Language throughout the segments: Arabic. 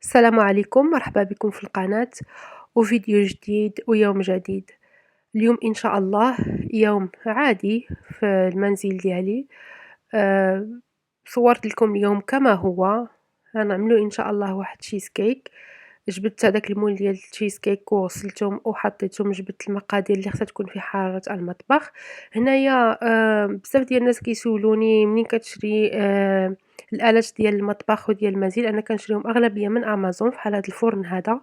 السلام عليكم، مرحبا بكم في القناة وفيديو جديد ويوم جديد. اليوم إن شاء الله يوم عادي في المنزل ديالي. آه، صورت لكم اليوم كما هو. غنعملو إن شاء الله واحد تشيز كيك. جبت هذاك المول ديال التشيز كيك وغسلتهم وحطيتهم، جبت المقادير اللي خصها تكون في حرارة المطبخ. هنايا بزاف ديال الناس كيسولوني منين كتشري الآلات ديال المطبخ وديال المنزل. أنا كنشريهم أغلبية من أمازون، فحال هاد الفرن هذا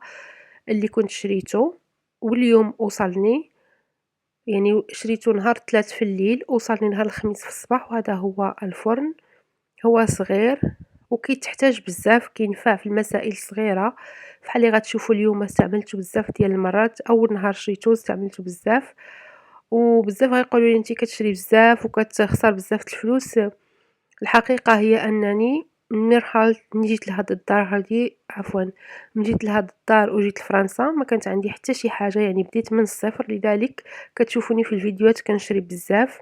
اللي كنت شريته واليوم وصلني. يعني شريته نهار الثلاث في الليل، وصلني نهار الخميس في الصباح، وهذا هو الفرن. هو صغير وكيتحتاج بزاف، كينفع في المسائل الصغيرة بحال اللي غتشوفوا اليوم. استعملته بزاف ديال المرات، أول نهار شريته استعملته بزاف، وبزاف غيقولوا لي أنتِ كتشري بزاف وكتخسر بزاف د الفلوس. الحقيقة هي أنني ملي جيت لهاد الدار هادي، عفوا، ملي جيت لهاد الدار وجيت لفرنسا ما كانت عندي حتى شي حاجة، يعني بديت من الصفر. لذلك كتشوفوني في الفيديوهات كنشري بزاف،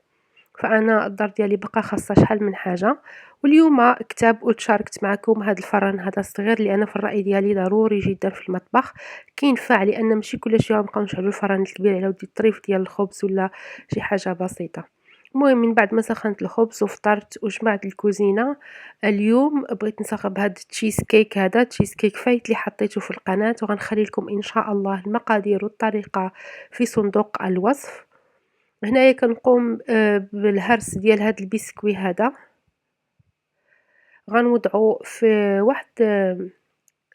فأنا الدار ديالي باقا خاصها شحال من حاجة. واليوم كتاب وتشاركت معكم هذا الفران هذا الصغير، لأن في الرأي ديالي ضروري جدا في المطبخ. كينفع لأن ماشي كلشي غنبقاو نشعلو الفران الكبير على ود الطريف ديال الخبز ولا شي حاجة بسيطة. المهم من بعد ما سخنت الخبز وفطرت وجمعت الكوزينة، اليوم بغيت نصاوب هاد التشيز كيك. هذا تشيز كيك فايت اللي حطيته في القناة، وغنخلي لكم إن شاء الله المقادير والطريقة في صندوق الوصف. هنايا كنقوم بالهرس ديال هاد البسكوي هذا. غنوضعو في واحد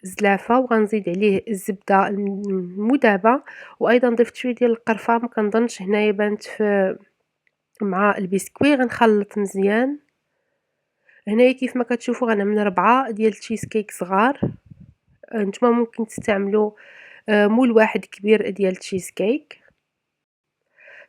زلافة، وغنزيد عليه الزبدة المذابة، وأيضا ضفت شوية ديال القرفة، ما كنظنش هنايا بانت في مع البسكوي. غنخلط مزيان. هنايا كيف ما كتشوفوا غنعمل 4 ديال التشيز كيك صغار. نتوما ممكن تستعملوا مول واحد كبير ديال التشيز كيك.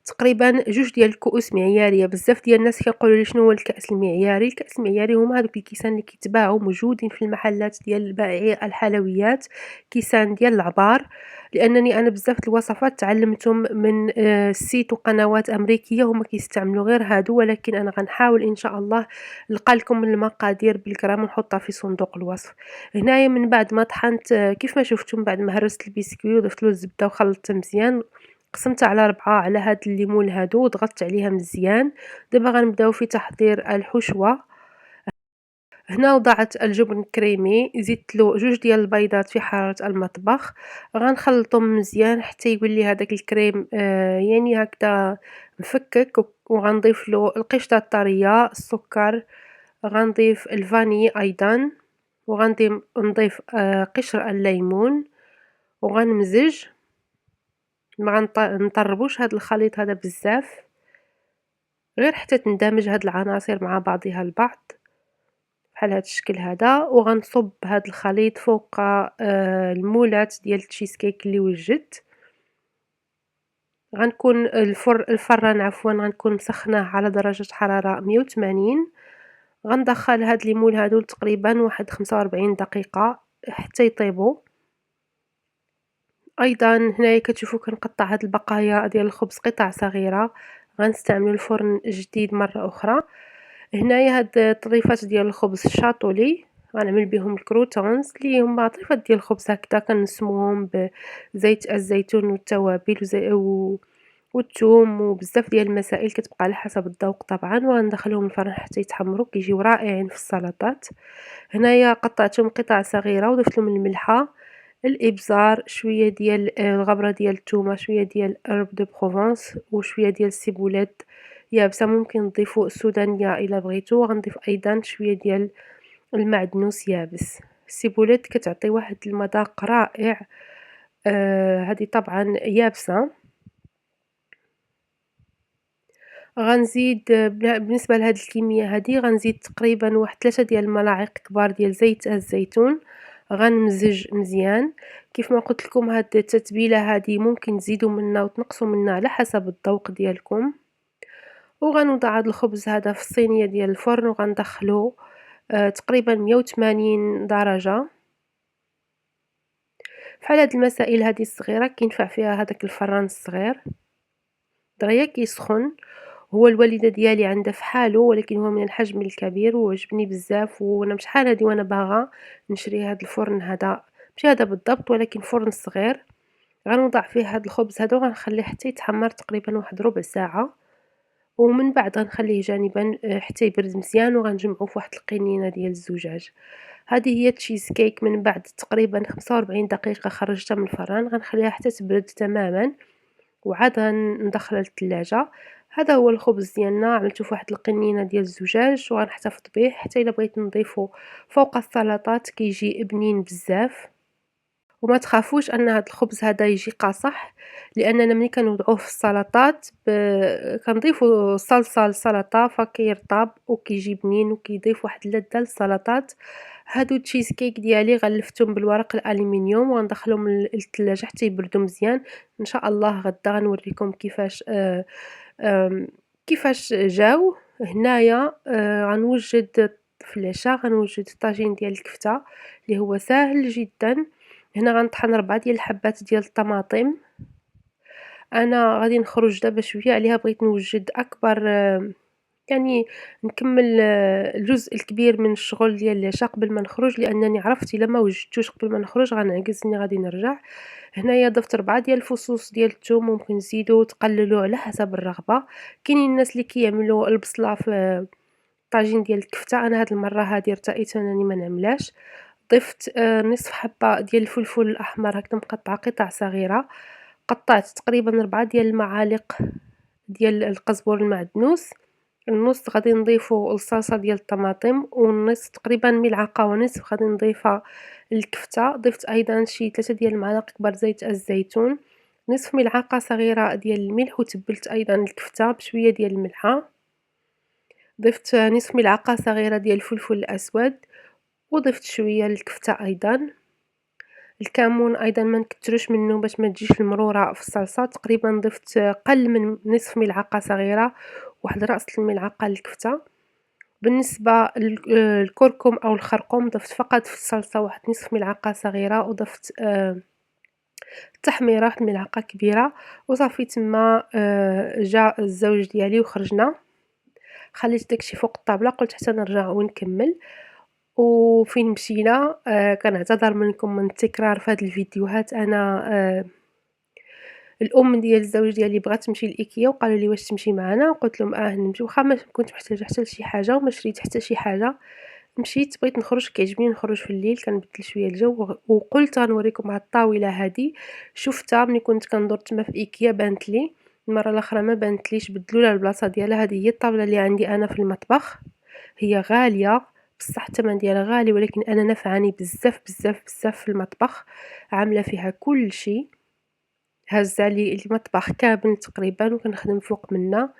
تقريبا 2 ديال الكؤوس معياريه. بزاف ديال الناس كيقولوا لي شنو هو الكأس المعياري. الكأس المعياري هما هذوك الكيسان اللي كيتباعوا موجودين في المحلات ديال بائعي الحلويات، كيسان ديال العبار. لانني انا بزاف د الوصفات تعلمتهم من السيت وقنوات امريكيه هما كيستعملوا غير هادو، ولكن انا غنحاول ان شاء الله نلقى لكم المقادير بالجرام ونحطها في صندوق الوصف. هنايا من بعد ما طحنت كيف ما شفتم، بعد ما هرست البسكوي وضفت له الزبده وخلطت مزيان، قسمتها على 4 على هاد الليمون هادو وضغطت عليها مزيان. دابا غنبداو في تحضير الحشوة. هنا وضعت الجبن الكريمي، زدت له 2 ديال البيضات في حرارة المطبخ. غنخلطهم مزيان حتى يولي هذاك الكريم يعني هكذا مفكك، وغنضيف له القشطة الطرية، السكر، غنضيف الفاني ايضا، نضيف قشر الليمون، وغنمزج. ما نطربوش هاد الخليط هذا بزاف، غير حتى تندمج هاد العناصر مع بعضها البعض بحال هاد الشكل هذا. وغنصب هاد الخليط فوق المولات ديال التشيز كيك اللي وجدت. غنكون الفران غنكون مسخناه على درجة حرارة 180. غندخل هاد لي مول هادو تقريبا واحد 45 دقيقة حتى يطيبوا. ايضا هنايا كتشوفوا كنقطع هاد البقايا ديال الخبز قطع صغيره. غنستعملوا الفرن جديد مره اخرى. هنايا هاد الطريفات ديال الخبز الشاطولي غنعمل بهم الكروتونز، اللي هما طريفات ديال الخبز هكذا كنسموهم بزيت الزيتون والتوابل والثوم وبزاف ديال المسائل كتبقى على حسب الذوق طبعا. وغندخلهم الفرن حتى يتحمروا، كيجيو رائعين في السلطات. هنايا قطعتهم قطع صغيره وضفت لهم الملحه، الابزار، شويه ديال الغبره ديال الثومه، شويه ديال هرب دو بروفونس، وشويه ديال السيبولات يابسه. ممكن تضيفوا السودانيه الا بغيتو. غنضيف ايضا شويه ديال المعدنوس يابس. السيبولات كتعطي واحد المذاق رائع. هذه طبعا يابسه. غنزيد بالنسبه لهاد الكميه هذه غنزيد تقريبا واحد 3 ديال الملاعق كبار ديال زيت الزيتون. غنمزج مزيان. كيف ما قلت لكم هاد التتبيله هذه ممكن تزيدوا منها وتنقصوا منها على حسب الذوق ديالكم. وغنوضع هذا الخبز هذا في الصينيه ديال الفرن، وغندخلو تقريبا 180 درجه. بحال هاد المسائل هذه الصغيره كينفع فيها هذاك الفران الصغير دغيا كيسخن. هو الوالده ديالي عندها فحالو، ولكن هو من الحجم الكبير وعجبني بزاف، وانا شحال هادي وانا باغا نشري هذا الفرن هذا ماشي هذا بالضبط ولكن فرن صغير. غنوضع فيه هاد الخبز هذا وغنخليه حتى يتحمر تقريبا واحد ربع ساعة، ومن بعد غنخليه جانبًا حتى يبرد مزيان وغنجمعو في واحد القنينة ديال الزجاج. هذه هي التشيز كيك. من بعد تقريبا 45 دقيقة خرجتها من الفران، غنخليها حتى تبرد تماما وعاد غندخلها للثلاجة. هذا هو الخبز ديالنا، عملته في واحد القنينة ديال الزجاج وغنحتفظ به حتى إلا بغيت نضيفو فوق السلطات كيجي بنين بزاف. وما تخافوش أن هاد الخبز هذا يجي قاصح، لأننا ملي كنوضعوه في السلطات كنضيفو صلصة للسلطة فكيرطاب وكيجي بنين وكيضيف واحد اللذة للسلطات. هادو التشيز كيك ديالي غلفتهم بالورق الألمنيوم وغندخلهم للثلاجة حتى يبردوا مزيان. إن شاء الله غدا غنوريكم كيفاش جاو. هنايا غنوجد في العشاء غنوجد الطاجين ديال الكفتة اللي هو ساهل جدًا. هنا غنطحن 4 ديال الحبات ديال الطماطم. أنا غادي نخرج دابا شوية عليها، بغيت نوجد أكبر يعني نكمل الجزء الكبير من الشغل ديال العشا قبل ما نخرج، لأنني عرفت إلا ما وجدتوش قبل ما نخرج غنعكز إني غادي نرجع. هنايا ضفت 4 ديال الفصوص ديال الثوم، ممكن تزيدوا تقللوا على حسب الرغبة. كاينين الناس اللي كيعملوا البصلة في الطاجين ديال الكفتة، أنا هاد المرة هادي ارتأيت أنني ما نعملهاش. ضفت نصف حبة ديال الفلفل الأحمر هكذا مقطعة قطع صغيرة. قطعت تقريبا 4 ديال المعالق ديال القزبر المعدنوس. النص غادي نضيفو الصلصة ديال الطماطم، والنص تقريبا ملعقة ونصف غادي نضيفها للكفتة. ضفت أيضا شي 3 ديال المعالق كبار زيت الزيتون، نصف ملعقة صغيرة ديال الملح، وتبلت أيضا الكفتة بشوية ديال الملحة. ضفت نصف ملعقة صغيرة ديال الفلفل الأسود، وضفت شوية للكفتة أيضا. الكمون أيضا ما نكتروش منه باش ما تجيش المرورة في الصلصة. تقريبا ضفت قل من نصف ملعقة صغيرة، واحد رأس الملعقة للكفتة. بالنسبة الكركم أو الخرقوم ضفت فقط في الصلصة واحد نصف ملعقة صغيرة، وضفت التحميرة واحد ملعقة كبيرة، وصافي تما جا الزوج ديالي وخرجنا. خليت داكشي فوق الطابلة، قلت حتى نرجع ونكمل. وفين مشينا كنعتذر منكم من التكرار في هاد الفيديوهات. أنا الأم ديال الزوج ديالي بغات تمشي لإيكيا وقالوا لي واش تمشي معنا، قلت لهم نمشي، واخا ما كنت محتاجة حتى لشي حاجة وما شريت حتى شي حاجة. مشيت بغيت نخرج، كيعجبني نخرج في الليل كنبدل شوية الجو، وقلت غنوريكم هاد الطاولة هادي. شفتها ملي كنت كندور تما في إيكيا بانت لي، المرة الأخرى ما بانتليش، بدلوا لها البلاصة ديالها. هذه هي الطاولة اللي عندي أنا في المطبخ. هي غالية بصح الثمن ديالها غالي، ولكن أنا نفعاني بزاف بزاف بزاف في المطبخ. عاملة فيها كلشي، هازة لي المطبخ كامل تقريبا وكنخدم فوق منها.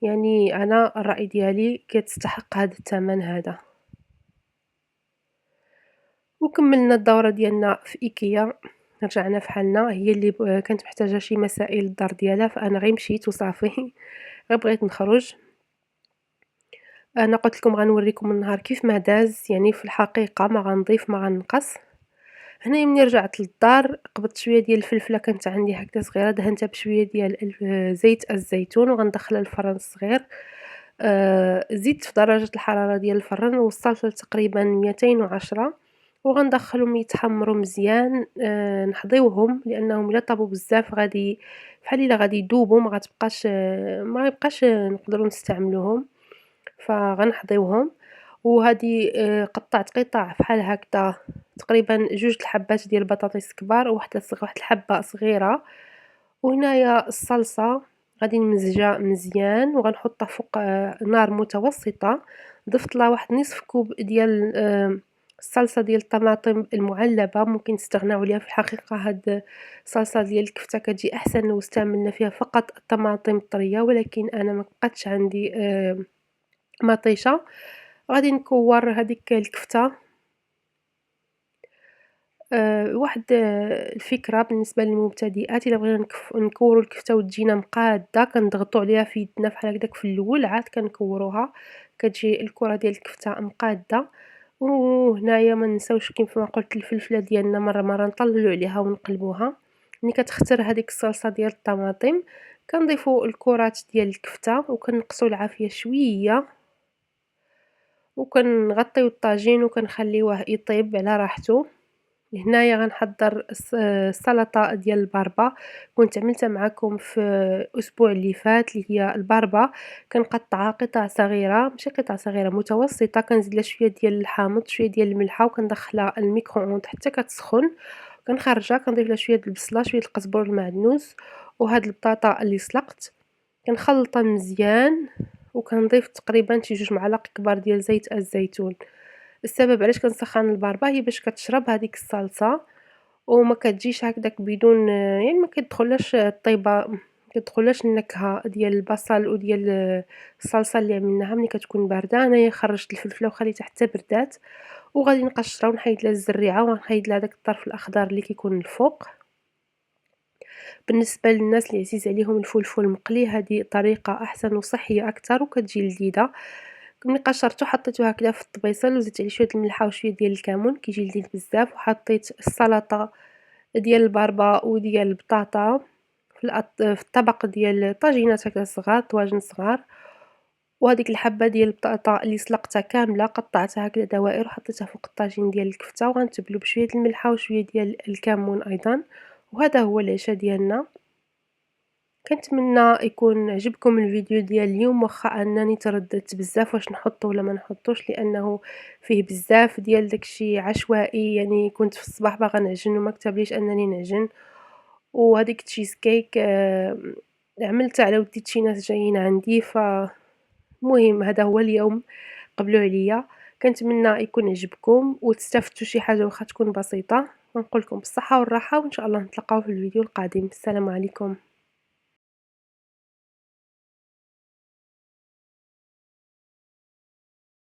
يعني أنا الرأي ديالي كتستحق هذا الثمن هذا. وكملنا الدورة ديالنا في إيكيا، رجعنا فحالنا. هي اللي كانت محتاجة شي مسائل للدار ديالها، فأنا غير مشيت وصافي. غير بغيت نخرج. أنا قلت لكم غنوريكم النهار كيف ما داز، يعني في الحقيقة ما غنضيف ما غنقص. هنايا ملي رجعت للدار قبضت شوية ديال الفلفلة كانت عندي هكذا صغيرة، دهنتها بشوية ديال زيت الزيتون وغندخلها للفران الصغير. زدت في درجة الحرارة ديال الفران وصلت تقريبا 210، وغندخلهم يتحمروا مزيان. نحضيوهم لأنهم إلا طابوا بزاف غادي بحال إلا غادي يدوبوا، ما يبقاش نقدروا نستعملوهم، فغنحضيوهم. وهذه قطعت قطع بحال هكذا تقريبا 2 الحبات ديال البطاطس كبار، واحد الحبة صغيرة. وهنايا الصلصة غادي نمزجها مزيان وغنحطها فوق نار متوسطة. ضفت لها واحد نصف كوب ديال الصلصة ديال الطماطم المعلبة، ممكن تستغناو عليها. في الحقيقة هاد الصلصة ديال الكفتة كتجي أحسن لو استعملنا فيها فقط الطماطم الطرية، ولكن أنا ما بقاتش عندي مطيشة. غادي نكور هذيك الكفتة. واحد الفكرة بالنسبة للمبتدئات، إلا بغينا نكورو الكفتة وتجينا مقادة كنضغطو عليها في يدنا بحال هكداك في الأول، عاد كنكوروها كتجي الكرة ديال الكفتة مقادة. وهنايا ما نساوش كيف ما قلت الفلفلة ديالنا مرة نطللو عليها ونقلبوها. ملي كتختر هذيك الصلصة ديال الطماطم كنضيفو الكرات ديال الكفتة وكنقصو العافية شوية، وكنغطيو الطاجين وكنخليوه يطيب على راحته. هنايا غنحضّر السلطة ديال الباربة، كنت عملتها معاكم في الأسبوع اللي فات، اللي هي الباربة كنقطّعها قطع صغيرة، ماشي قطع صغيرة متوسطة، كنزيد لها شوية ديال الحامض، شوية ديال الملحة، وكندخلها الميكرووند حتى كتسخن، كنخرّجها كنضيف لها شوية د البصلة، شوية القزبر والمعدنوس، وهاد البطاطا اللي سلقت، كنخلّطها مزيان، وكنضيف تقريبا شي 2 معالق كبار ديال زيت الزيتون. السبب علاش كنسخّن الباربة هي باش كتشرب هاديك الصلصة وما كتجيش هكداك بدون يعني ما كيدخلهاش الطيبة، ما كيدخلهاش النكهة ديال البصل وديال الصلصة اللي عملناها ملي كتكون باردة. أنايا خرّجت الفلفلة وخليتها حتى بردات، وغادي نقشرها ونحيد لها الزريعة ونحيد لها داك الطرف الأخضر اللي كيكون الفوق. بالنسبة للناس اللي عزيز عليهم الفلفل المقلي هذه طريقة أحسن وصحية أكتر وكتجي لذيذة. ملي قشرته حطيته هكذا في الطبيصل وزدت عليه شوية الملحة وشوية ديال الكمون كيجي لذيذ بزاف، وحطيت السلطة ديال الباربة وديال البطاطا في الطبق ديال طاجينات هكذا صغار، طواجن صغار، وهاديك الحبة ديال البطاطا اللي سلقتها كاملة قطعتها هكذا دوائر وحطيتها فوق الطاجين ديال الكفتة، وغنتبلو بشوية الملحة وشوية ديال الكمون أيضا. وهذا هو العشاء ديالنا. كنتمنى يكون عجبكم الفيديو ديال اليوم، واخا انني ترددت بزاف واش نحطو ولا ما نحطوش، لانه فيه بزاف ديال داكشي عشوائي، يعني كنت في الصباح باغا نعجن وما كتبليش انني نعجن. وهذيك تشيز كيك عملتها على وديت شي ناس جايين عندي، فالمهم هذا هو اليوم، قبلوا عليا. كنتمنى يكون عجبكم وتستافدتوا شي حاجه واخا تكون بسيطه، ونقول لكم بالصحه والراحه، وان شاء الله نتلاقاو في الفيديو القادم. السلام عليكم.